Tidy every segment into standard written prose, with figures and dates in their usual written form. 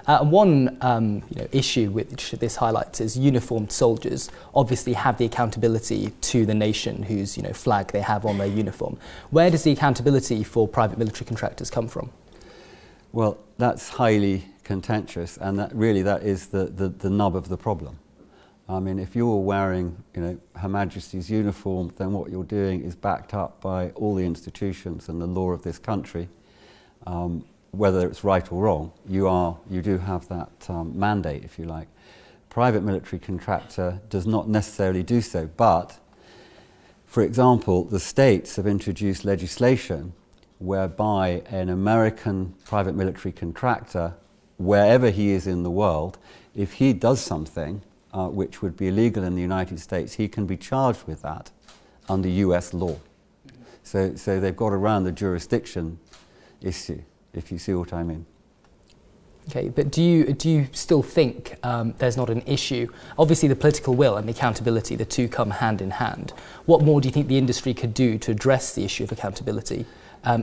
One issue which this highlights is uniformed soldiers obviously have the accountability to the nation whose flag they have on their uniform. Where does the accountability for private military contractors come from? Well, that's highly contentious, and that is the nub of the problem. I mean, if you're wearing, Her Majesty's uniform, then what you're doing is backed up by all the institutions and the law of this country. Whether it's right or wrong, you do have that mandate, if you like. Private military contractor does not necessarily do so, but, for example, the states have introduced legislation whereby an American private military contractor, wherever he is in the world, if he does something which would be illegal in the United States, he can be charged with that under US law. So they've got around the jurisdiction issue, if you see what I mean. Okay, but do you still think there's not an issue? Obviously the political will and the accountability, the two come hand in hand. What more do you think the industry could do to address the issue of accountability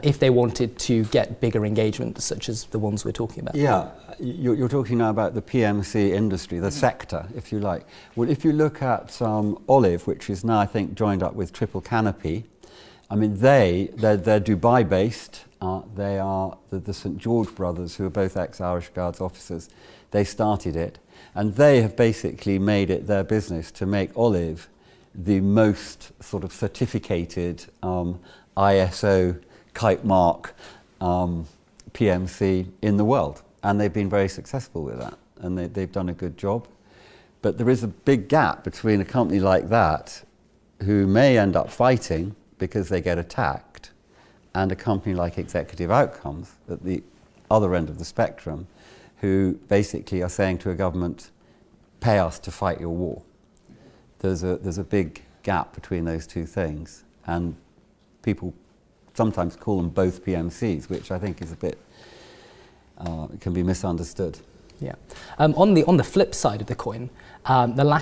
if they wanted to get bigger engagements such as the ones we're talking about? Yeah, you're talking now about the PMC industry, the sector, if you like. Well, if you look at Olive, which is now, I think, joined up with Triple Canopy, I mean, they're Dubai-based. They are the St. George brothers, who are both ex-Irish Guards officers. They started it, and they have basically made it their business to make Olive the most sort of certificated ISO kite mark PMC in the world, and they've been very successful with that, and they've done a good job. But there is a big gap between a company like that, who may end up fighting because they get attacked, and a company like Executive Outcomes at the other end of the spectrum, who basically are saying to a government, pay us to fight your war. There's a big gap between those two things, and people sometimes call them both PMCs, which I think is a bit, can be misunderstood. Yeah. On the flip side of the coin, the lack